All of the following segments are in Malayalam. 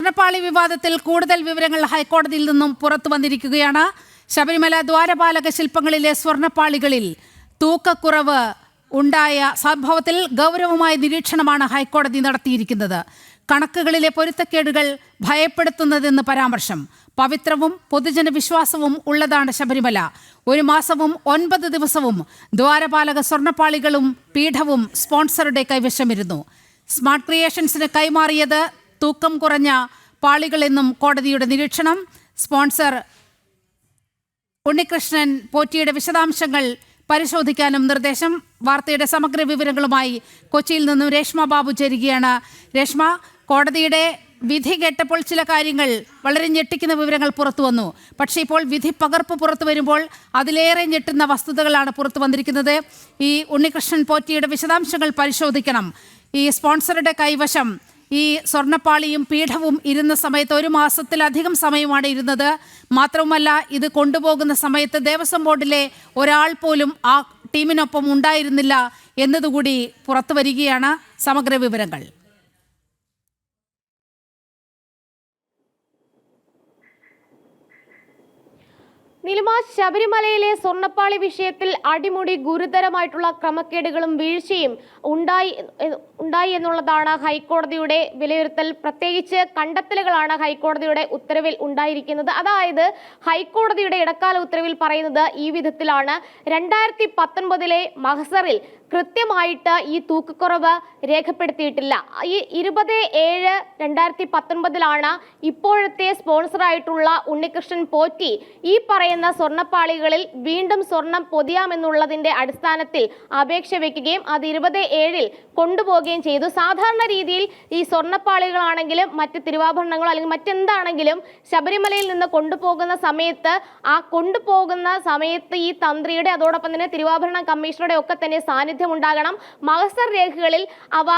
സ്വർണ്ണപ്പാളി വിവാദത്തിൽ കൂടുതൽ വിവരങ്ങൾ ഹൈക്കോടതിയിൽ നിന്നും പുറത്തു വന്നിരിക്കുകയാണ്. ശബരിമല ദ്വാരപാലക ശില്പങ്ങളിലെ സ്വർണ്ണപ്പാളികളിൽ തൂക്കക്കുറവ് ഉണ്ടായ സംഭവത്തിൽ ഗൗരവമായ നിരീക്ഷണമാണ് ഹൈക്കോടതി നടത്തിയിരിക്കുന്നത്. കണക്കുകളിലെ പൊരുത്തക്കേടുകൾ ഭയപ്പെടുത്തുന്നതെന്ന് പരാമർശം. പവിത്രവും പൊതുജന വിശ്വാസവും ഉള്ളതാണ് ശബരിമല. 1 മാസവും 9 ദിവസവും ദ്വാരപാലക സ്വർണ്ണപ്പാളികളും പീഠവും സ്പോൺസറുടെ കൈവശമിരുന്നു. സ്മാർട്ട് ക്രിയേഷൻസിന് കൈമാറിയത് തൂക്കം കുറഞ്ഞ പാളികളെന്നും കോടതിയുടെ നിരീക്ഷണം. സ്പോൺസർ ഉണ്ണികൃഷ്ണൻ പോറ്റിയുടെ വിശദാംശങ്ങൾ പരിശോധിക്കാനും നിർദ്ദേശം. വാർത്തയുടെ സമഗ്ര വിവരങ്ങളുമായി കൊച്ചിയിൽ നിന്നും രേഷ്മ ബാബു ചേരുകയാണ്. രേഷ്മ, കോടതിയുടെ വിധി കേട്ടപ്പോൾ ചില കാര്യങ്ങൾ വളരെ ഞെട്ടിക്കുന്ന വിവരങ്ങൾ പുറത്തു വന്നു. പക്ഷേ ഇപ്പോൾ വിധി പകർപ്പ് പുറത്തു വരുമ്പോൾ അതിലേറെ ഞെട്ടുന്ന വസ്തുതകളാണ് പുറത്തു വന്നിരിക്കുന്നത്. ഈ ഉണ്ണികൃഷ്ണൻ പോറ്റിയുടെ വിശദാംശങ്ങൾ പരിശോധിക്കണം. ഈ സ്പോൺസറുടെ കൈവശം ഈ സ്വർണ്ണപ്പാളിയും പീഠവും ഇരുന്ന സമയത്ത് 1 മാസത്തിലധികം സമയമാണ് ഇരുന്നത്. മാത്രവുമല്ല, ഇത് കൊണ്ടുപോകുന്ന സമയത്ത് ദേവസ്വം ബോർഡിലെ ഒരാൾ പോലും ആ ടീമിനൊപ്പം ഉണ്ടായിരുന്നില്ല എന്നതുകൂടി പുറത്തു വരികയാണ്. സമഗ്ര വിവരങ്ങൾ. നിലിമ, ശബരിമലയിലെ സ്വർണ്ണപ്പാളി വിഷയത്തിൽ അടിമുടി ഗുരുതരമായിട്ടുള്ള ക്രമക്കേടുകളും വീഴ്ചയും ഉണ്ടായി എന്നുള്ളതാണ് ഹൈക്കോടതിയുടെ വിലയിരുത്തൽ. പ്രത്യേകിച്ച് കണ്ടെത്തലുകളാണ് ഹൈക്കോടതിയുടെ ഉത്തരവിൽ ഉണ്ടായിരിക്കുന്നത്. അതായത് ഹൈക്കോടതിയുടെ ഇടക്കാല ഉത്തരവിൽ പറയുന്നത് ഈ വിധത്തിലാണ്: 2019 മഹസറിൽ കൃത്യമായിട്ട് ഈ തൂക്കക്കുറവ് രേഖപ്പെടുത്തിയിട്ടില്ല. ഈ 20/7/2019 ഇപ്പോഴത്തെ സ്പോൺസറായിട്ടുള്ള ഉണ്ണികൃഷ്ണൻ പോറ്റി ഈ പറയുന്ന സ്വർണ്ണപ്പാളികളിൽ വീണ്ടും സ്വർണം പൊതിയാമെന്നുള്ളതിന്റെ അടിസ്ഥാനത്തിൽ അപേക്ഷ വെക്കുകയും അത് 20/7 കൊണ്ടുപോവുകയും ചെയ്തു. സാധാരണ രീതിയിൽ ഈ സ്വർണ്ണപ്പാളികളാണെങ്കിലും മറ്റ് തിരുവാഭരണങ്ങളോ അല്ലെങ്കിൽ മറ്റെന്താണെങ്കിലും ശബരിമലയിൽ നിന്ന് കൊണ്ടുപോകുന്ന സമയത്ത് ഈ തന്ത്രിയുടെ അതോടൊപ്പം തന്നെ തിരുവാഭരണ കമ്മീഷണറുടെ ഒക്കെ തന്നെ സാന്നിധ്യം ഉണ്ടാകണം. മഹസർ രേഖകളിൽ അവ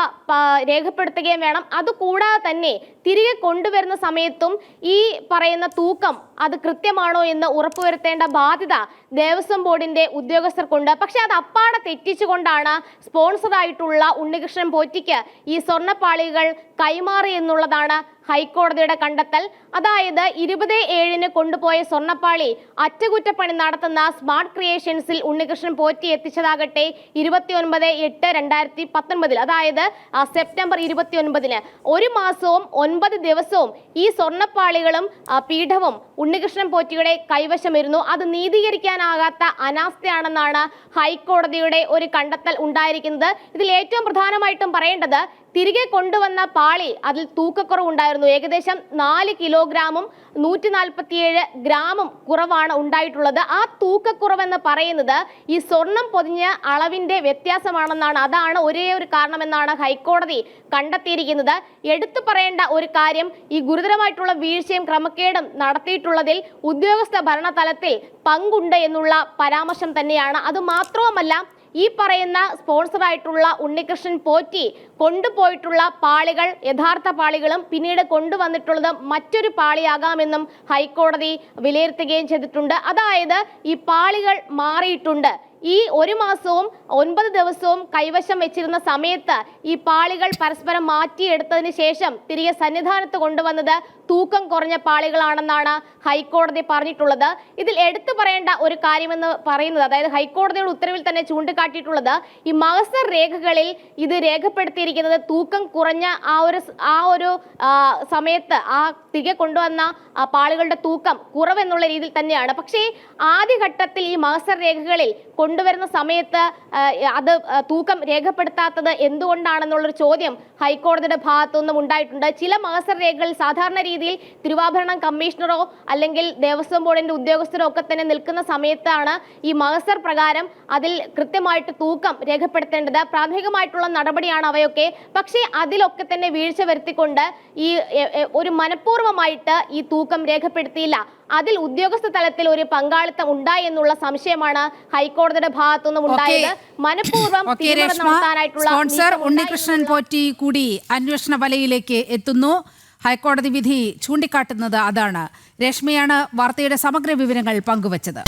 രേഖപ്പെടുത്തുകയും വേണം. അതുകൂടാതെ തന്നെ തിരികെ കൊണ്ടുവരുന്ന സമയത്തും ഈ പറയുന്ന തൂക്കം അത് കൃത്യമാണോ എന്ന് ഉറപ്പുവരുത്തേണ്ട ബാധ്യത ദേവസ്വം ബോർഡിന്റെ ഉദ്യോഗസ്ഥർക്കുണ്ട്. പക്ഷെ അത് അപ്പാടെ തെറ്റിച്ചുകൊണ്ടാണ് സ്പോൺസറായിട്ടുള്ള ഉണ്ണികൃഷ്ണൻ പോറ്റിക്ക് ഈ സ്വർണ്ണപ്പാളികൾ കൈമാറി എന്നുള്ളതാണ് ഹൈക്കോടതിയുടെ കണ്ടെത്തൽ. അതായത് 20/7 കൊണ്ടുപോയ സ്വർണ്ണപ്പാളി അറ്റകുറ്റപ്പണി നടത്തുന്ന സ്മാർട്ട് ക്രിയേഷൻസിൽ ഉണ്ണികൃഷ്ണൻ പോറ്റി എത്തിച്ചതാകട്ടെ 29/8/2019, അതായത് സെപ്റ്റംബർ 29-ന്. 1 മാസവും 9 ദിവസവും ഈ സ്വർണ്ണപ്പാളികളും പീഠവും ഉണ്ണികൃഷ്ണൻ പോറ്റിയുടെ കൈവശമിരുന്നു. അത് നീതീകരിക്കാനാകാത്ത അനാസ്ഥയാണെന്നാണ് ഹൈക്കോടതിയുടെ ഒരു കണ്ടെത്തൽ ഉണ്ടായിരിക്കുന്നത്. ഇതിൽ ഏറ്റവും പ്രധാനമായിട്ടും പറയേണ്ടത്, തിരികെ കൊണ്ടുവന്ന പാളി അതിൽ തൂക്കക്കുറവുണ്ടായിരുന്നു. ഏകദേശം 4 കിലോഗ്രാമും 147 ഗ്രാമും കുറവാണ് ഉണ്ടായിട്ടുള്ളത്. ആ തൂക്കക്കുറവെന്ന് പറയുന്നത് ഈ സ്വർണം പൊതിഞ്ഞ അളവിന്റെ വ്യത്യാസമാണെന്നാണ്. അതാണ് ഒരേ ഒരു കാരണമെന്നാണ് ഹൈക്കോടതി കണ്ടെത്തിയിരിക്കുന്നത്. എടുത്തു പറയേണ്ട ഒരു കാര്യം, ഈ ഗുരുതരമായിട്ടുള്ള വീഴ്ചയും ക്രമക്കേടും നടത്തിയിട്ടുള്ളതിൽ ഉദ്യോഗസ്ഥ ഭരണതലത്തിൽ പങ്കുണ്ട് എന്നുള്ള പരാമർശം തന്നെയാണ്. അത് മാത്രവുമല്ല, ഈ പറയുന്ന സ്പോൺസറായിട്ടുള്ള ഉണ്ണികൃഷ്ണൻ പോറ്റി കൊണ്ടുപോയിട്ടുള്ള പാളികൾ യഥാർത്ഥ പാളികളും പിന്നീട് കൊണ്ടുവന്നിട്ടുള്ളത് മറ്റൊരു പാളിയാകാമെന്നും ഹൈക്കോടതി വിലയിരുത്തുകയും ചെയ്തിട്ടുണ്ട്. അതായത് ഈ പാളികൾ മാറിയിട്ടുണ്ട്. ഈ 1 മാസവും 9 ദിവസവും കൈവശം വെച്ചിരുന്ന സമയത്ത് ഈ പാളികൾ പരസ്പരം മാറ്റിയെടുത്തതിന് ശേഷം തിരികെ സന്നിധാനത്ത് കൊണ്ടുവന്നത് തൂക്കം കുറഞ്ഞ പാളികളാണെന്നാണ് ഹൈക്കോടതി പറഞ്ഞിട്ടുള്ളത്. ഇതിൽ എടുത്തു പറയേണ്ട ഒരു കാര്യമെന്ന് പറയുന്നത്, അതായത് ഹൈക്കോടതിയുടെ ഉത്തരവിൽ തന്നെ ചൂണ്ടിക്കാട്ടിയിട്ടുള്ളത്, ഈ മഹസർ രേഖകളിൽ ഇത് രേഖപ്പെടുത്തിയിരിക്കുന്നത് തൂക്കം കുറഞ്ഞ ആ ഒരു സമയത്ത് തിരികെ കൊണ്ടുവന്ന പാളികളുടെ തൂക്കം കുറവെന്നുള്ള രീതിയിൽ തന്നെയാണ്. പക്ഷേ ആദ്യഘട്ടത്തിൽ ഈ മഹസർ രേഖകളിൽ കൊണ്ടുവരുന്ന സമയത്ത് അത് തൂക്കം രേഖപ്പെടുത്താത്തത് എന്തുകൊണ്ടാണെന്നുള്ളൊരു ചോദ്യം ഹൈക്കോടതിയുടെ ഭാഗത്തുനിന്നും ഉണ്ടായിട്ടുണ്ട്. ചില മഹസർ രേഖകളിൽ സാധാരണ രീതിയിൽ തിരുവാഭരണം കമ്മീഷണറോ അല്ലെങ്കിൽ ദേവസ്വം ബോർഡിന്റെ ഉദ്യോഗസ്ഥരോ ഒക്കെ തന്നെ നിൽക്കുന്ന സമയത്താണ് ഈ മഹസർ പ്രകാരം അതിൽ കൃത്യമായിട്ട് തൂക്കം രേഖപ്പെടുത്തേണ്ടത്. പ്രാഥമികമായിട്ടുള്ള നടപടിയാണ് അവയൊക്കെ. പക്ഷേ അതിലൊക്കെ തന്നെ വീഴ്ച വരുത്തിക്കൊണ്ട് ഈ ഒരു മനഃപൂർവ്വമായിട്ട് ഈ തൂക്കം രേഖപ്പെടുത്തിയില്ല. അതിൽ ഉദ്യോഗസ്ഥ തലത്തിൽ ഒരു പങ്കാളിത്തം ഉണ്ടായി എന്നുള്ള സംശയമാണ് ഹൈക്കോടതിയുടെ ഭാഗത്തുനിന്നും ഉണ്ടായത്. മനഃപൂർവ്വം സ്പോൺസർ ഉണ്ണികൃഷ്ണൻ പോറ്റി കൂടി അന്വേഷണ വലയിലേക്ക് എത്തുന്നു. ഹൈക്കോടതി വിധി ചൂണ്ടിക്കാട്ടുന്നത് അതാണ്. രശ്മിയാണ് വാർത്തയുടെ സമഗ്ര വിവരങ്ങൾ പങ്കുവച്ചത്.